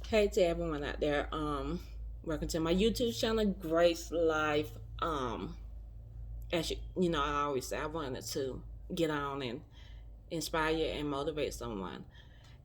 Hey to everyone out there. Welcome to my YouTube channel, Grace Life. As you know, I always say I wanted to get on and inspire and motivate someone.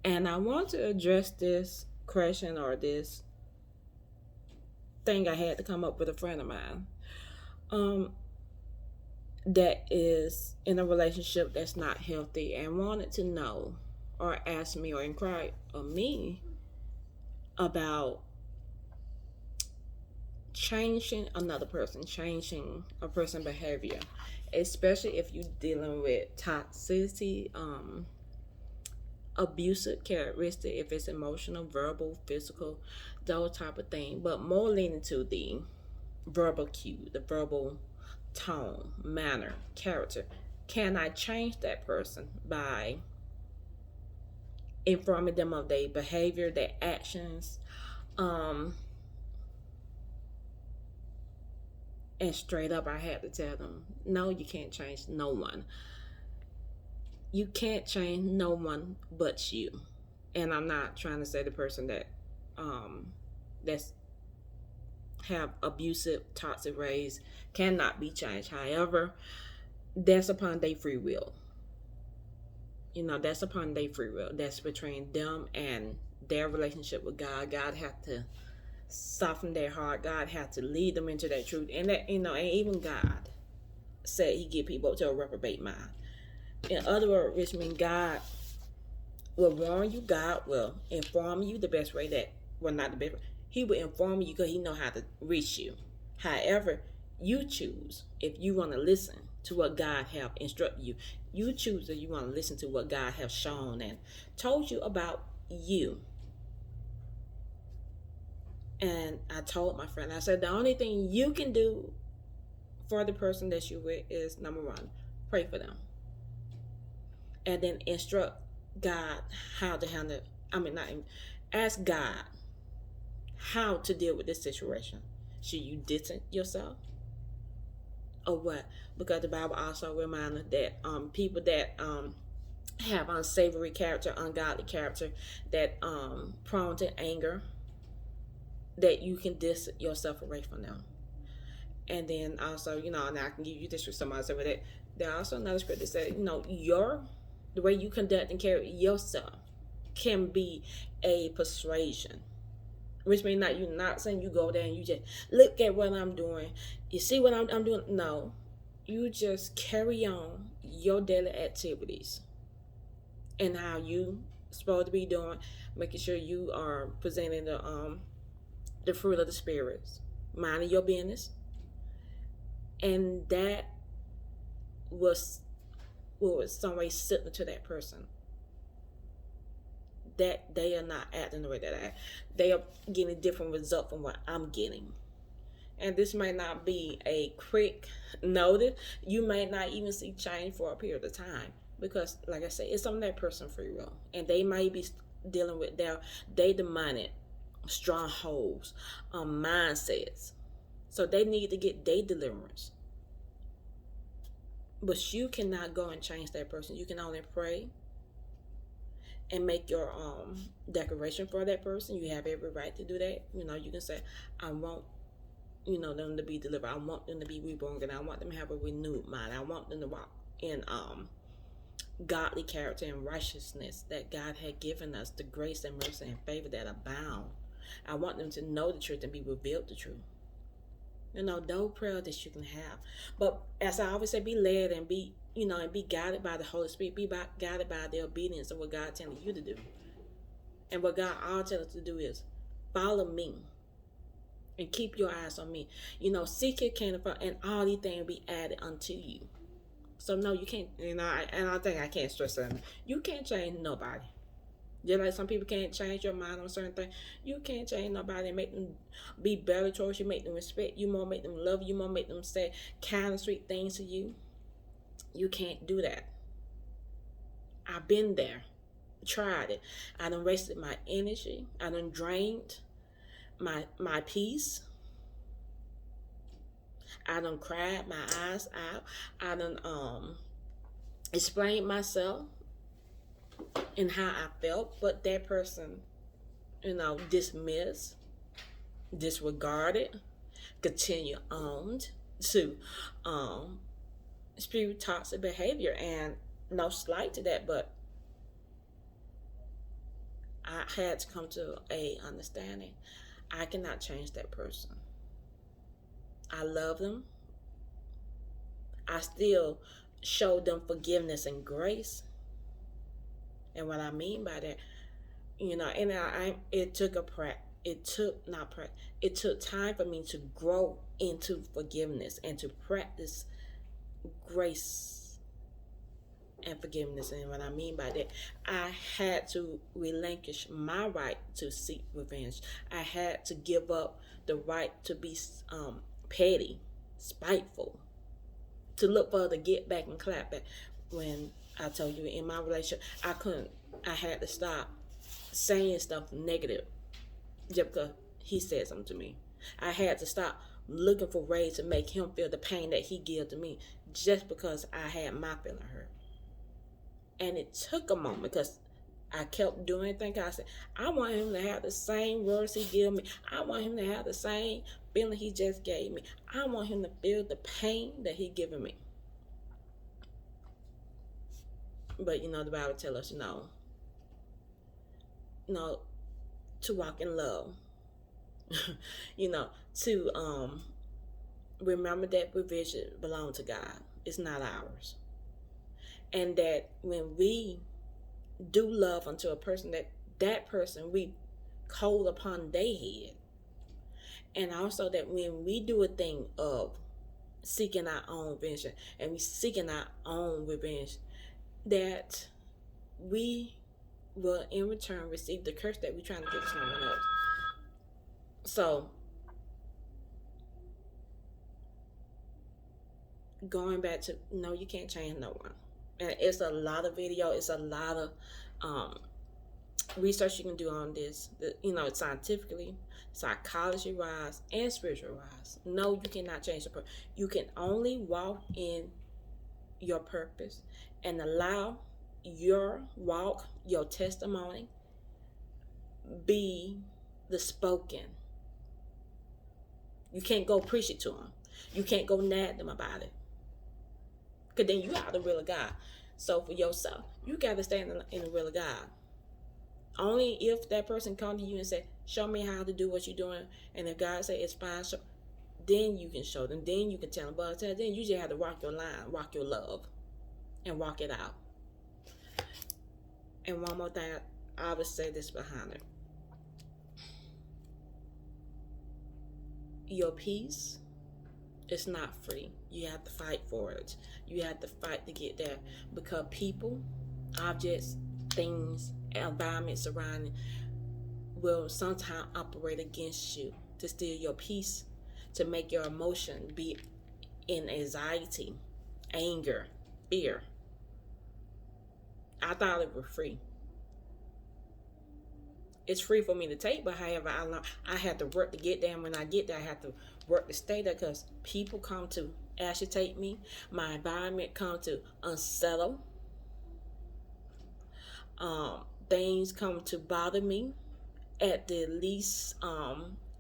And I want to address this question or this thing I had to come up with a friend of mine. Um, that is in a relationship that's not healthy and wanted to know or ask me or inquire of me about changing a person's behavior, especially if you're dealing with toxicity, abusive characteristic, if it's emotional, verbal, physical, those type of things. But more leaning to the verbal cue, the verbal tone, manner, character. Can I change that person by informing them of their behavior, their actions, um, and straight up, I had to tell them, no, you can't change no one. You can't change no one but you. And I'm not trying to say the person that that's have abusive, toxic ways cannot be changed. However, that's upon their free will. That's upon their free will. That's between them and their relationship with God. God have to soften their heart. God have to lead them into that truth. And that, and even God said He give people to a reprobate mind. In other words, which means God will warn you. God will inform you the best way that, well, not the best way. He will inform you because He know how to reach you. However, you choose if you want to listen to what God have instructed you. You choose if you want to listen to what God have shown and told you about you. And I told my friend, I said, the only thing you can do for the person that you're with is, number one, pray for them. And then instruct God how to handle, I mean, not even, ask God how to deal with this situation. Should you distance yourself or what? Because the Bible also reminds us that people that have unsavory character, ungodly character, that prone to anger, that you can distance yourself away from them. And then also, and I can give you this with somebody say that there are also another scripture that said, the way you conduct and carry yourself can be a persuasion. Which means not you're not saying you go there and you just look at what I'm doing. You see what I'm doing? No. You just carry on your daily activities and how you supposed to be doing, making sure you are presenting the fruit of the spirits, minding your business, and that was was some way similar to that person. That they are not acting the way that I act. They are getting a different result from what I'm getting. And this might not be a quick notice. You may not even see change for a period of time because, like I said, it's on that person free will, and they might be dealing with they demonic strongholds, mindsets. So they need to get their deliverance. But you cannot go and change that person. You can only pray and make your declaration for that person. You have every right to do that. You can say, I want them to be delivered. I want them to be reborn, and I want them to have a renewed mind. I want them to walk in godly character and righteousness that God had given us, the grace and mercy and favor that abound. I want them to know the truth and be revealed the truth. No prayer that you can have. But as I always say, be led and be guided by the Holy Spirit. Be guided by the obedience of what God telling you to do. And what God all tells us to do is follow me and keep your eyes on me. Seek your kingdom and all these things will be added unto you. So no, you can't. And I think I can't stress that. You can't change nobody. Just like some people can't change your mind on certain things, you can't change nobody and make them be better towards you, make them respect you more, make them love you more, make them say kind and sweet things to you. You can't do that. I've been there, tried it. I done wasted my energy. I done drained my peace. I done cried my eyes out. I done explained myself and how I felt, but that person dismissed, disregarded, continue on to spew toxic behavior. And no slight to that, but I had to come to a understanding. I cannot change that person. I love them. I still show them forgiveness and grace. And what I mean by that, and it took it took not practice. It took time for me to grow into forgiveness and to practice grace and forgiveness. And what I mean by that, I had to relinquish my right to seek revenge. I had to give up the right to be petty, spiteful, to look for the get back and clap back. When I told you in my relationship, I had to stop saying stuff negative just because he said something to me. I had to stop looking for ways to make him feel the pain that he gave to me just because I had my feeling hurt. And it took a moment because I kept doing things. I said, I want him to have the same words he gave me. I want him to have the same feeling he just gave me. I want him to feel the pain that he given me. But the Bible tells us, to walk in love. To remember that provision belongs to God. It's not ours. And that when we do love unto a person, that person we hold upon their head. And also that when we do a thing of seeking our own revenge and we seeking our own revenge, that we will in return receive the curse that we're trying to give someone else. So going back to, no, you can't change no one. And it's a lot of video, it's a lot of research you can do on this, scientifically, psychology wise, and spiritual wise. No, you cannot change the person. You can only walk in your purpose and allow your walk, your testimony, be the spoken. You can't go preach it to them. You can't go nag them about it. Because then you out the will of God. So for yourself, you got to stand in the will of God. Only if that person come to you and say, show me how to do what you're doing. And if God say it's fine, then you can show them. Then you can tell them. But then you just have to walk your line, walk your love, and walk it out. And one more thing, I would say this behind it. Your peace is not free. You have to fight for it. You have to fight to get there. Because people, objects, things, environments surrounding will sometimes operate against you to steal your peace, to make your emotion be in anxiety, anger, fear. I thought it was free. It's free for me to take, but however, I have to work to get there. And when I get there, I have to work to stay there because people come to agitate me. My environment come to unsettle. Things come to bother me at the least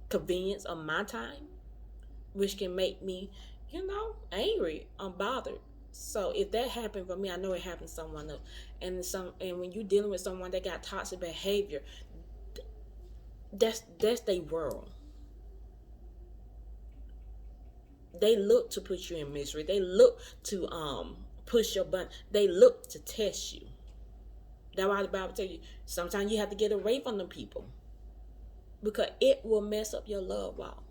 convenience of my time, which can make me, angry, unbothered. So if that happened for me, I know it happened to someone else. And when you're dealing with someone that got toxic behavior, that's their world. They look to put you in misery. They look to push your button. They look to test you. That's why the Bible tells you sometimes you have to get away from them people because it will mess up your love walk.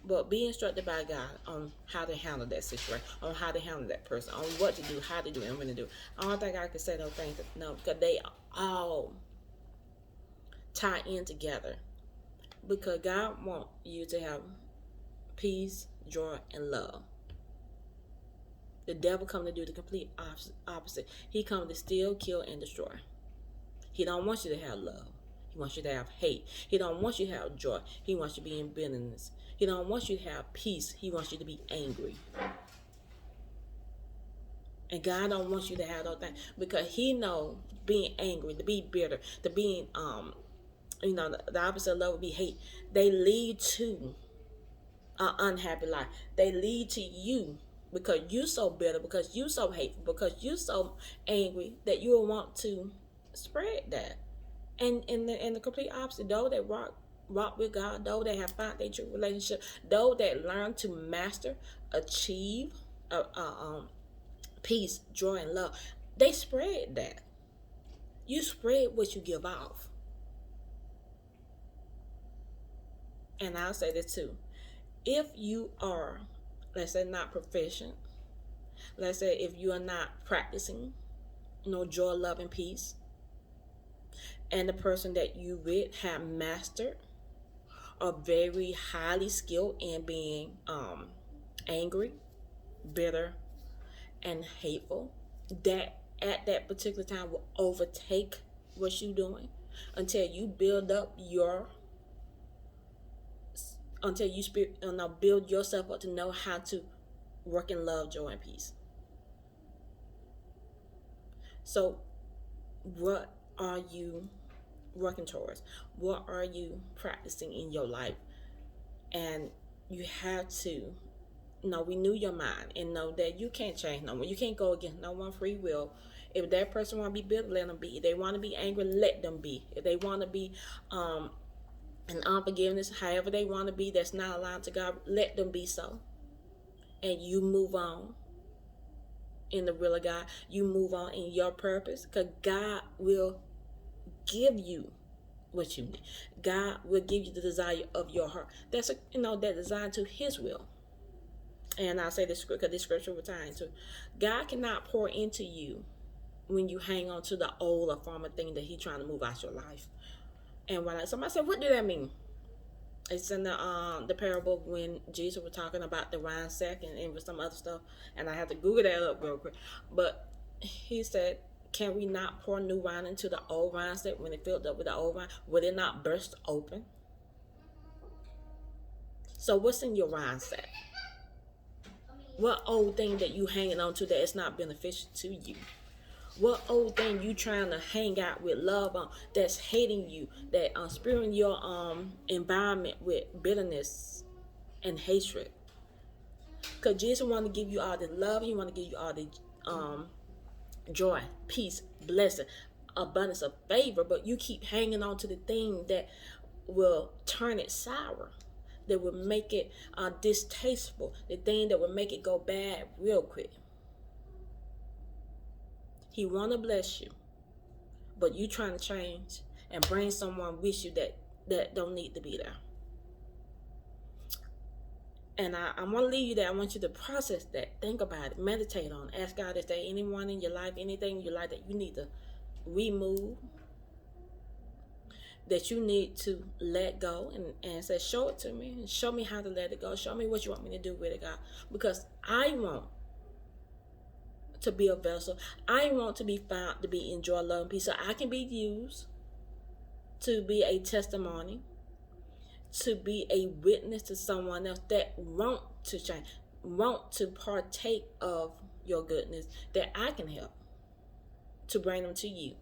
But be instructed by God on how to handle that situation, on how to handle that person, on what to do, how to do, and when to do. I don't think I can say those things, no, because they all tie in together. Because God wants you to have peace, joy, and love. The devil come to do the complete opposite. He come to steal, kill, and destroy. He don't want you to have love. He wants you to have hate. He don't want you to have joy. He wants you to be in bitterness. He don't want you to have peace. He wants you to be angry. And God don't want you to have those things because He knows being angry, to be bitter, to being the opposite of love would be hate. They lead to an unhappy life. They lead to you because you so bitter, because you so hateful, because you so angry that you will want to spread that. And in the complete opposite, those that walk with God, those that have found their true relationship, those that learn to master, achieve, peace, joy, and love, they spread that. You spread what you give off. And I'll say this too. If you are, let's say, not proficient, let's say if you are not practicing, joy, love, and peace, and the person that you with have mastered, are very highly skilled in being angry, bitter, and hateful, that at that particular time will overtake what you're doing until you build up until you build yourself up to know how to work in love, joy, and peace. So what are you working towards? What are you practicing in your life? And you have to renew your mind and know that you can't change no one. You can't go against no one free will. If that person want to be bitter, let them be. If they want to be angry, let them be. If they want to be in unforgiveness, however they want to be, that's not aligned to God, let them be so. And you move on in the will of God. You move on in your purpose, because God will give you what you need. God will give you the desire of your heart. That's that designed to His will. And I'll say this because this scripture we're tying to. God cannot pour into you when you hang on to the old or former thing that He's trying to move out your life. And when somebody said, "What do that mean?" It's in the parable when Jesus was talking about the wine sack and with some other stuff. And I had to Google that up real quick. But He said, "Can we not pour new wine into the old wine sack when it filled up with the old wine? Will it not burst open?" So what's in your wine sack? What old thing that you hanging on to that is not beneficial to you? What old thing you trying to hang out with love on that's hating you, that spewing your environment with bitterness and hatred? Because Jesus want to give you all the love. He want to give you all the joy, peace, blessing, abundance of favor. But you keep hanging on to the thing that will turn it sour, that will make it distasteful, the thing that will make it go bad real quick. He want to bless you, but you trying to change and bring someone with you that don't need to be there. And I want to leave you there. I want you to process that. Think about it. Meditate on it. Ask God, is there anyone in your life, anything in your life that you need to remove, that you need to let go, and say, show it to me, and show me how to let it go. Show me what you want me to do with it, God. Because I want to be a vessel. I want to be found to be in joy, love, and peace, so I can be used to be a testimony, to be a witness to someone else that want to change, want to partake of your goodness, that I can help to bring them to you.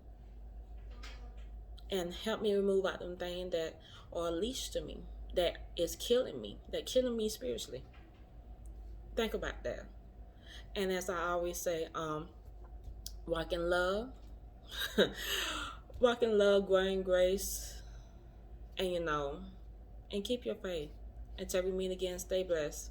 And help me remove out them things that are leashed to me, that is killing me, that killing me spiritually. Think about that. And as I always say, walk in love, walk in love, grow in grace, and and keep your faith. Until we meet again, stay blessed.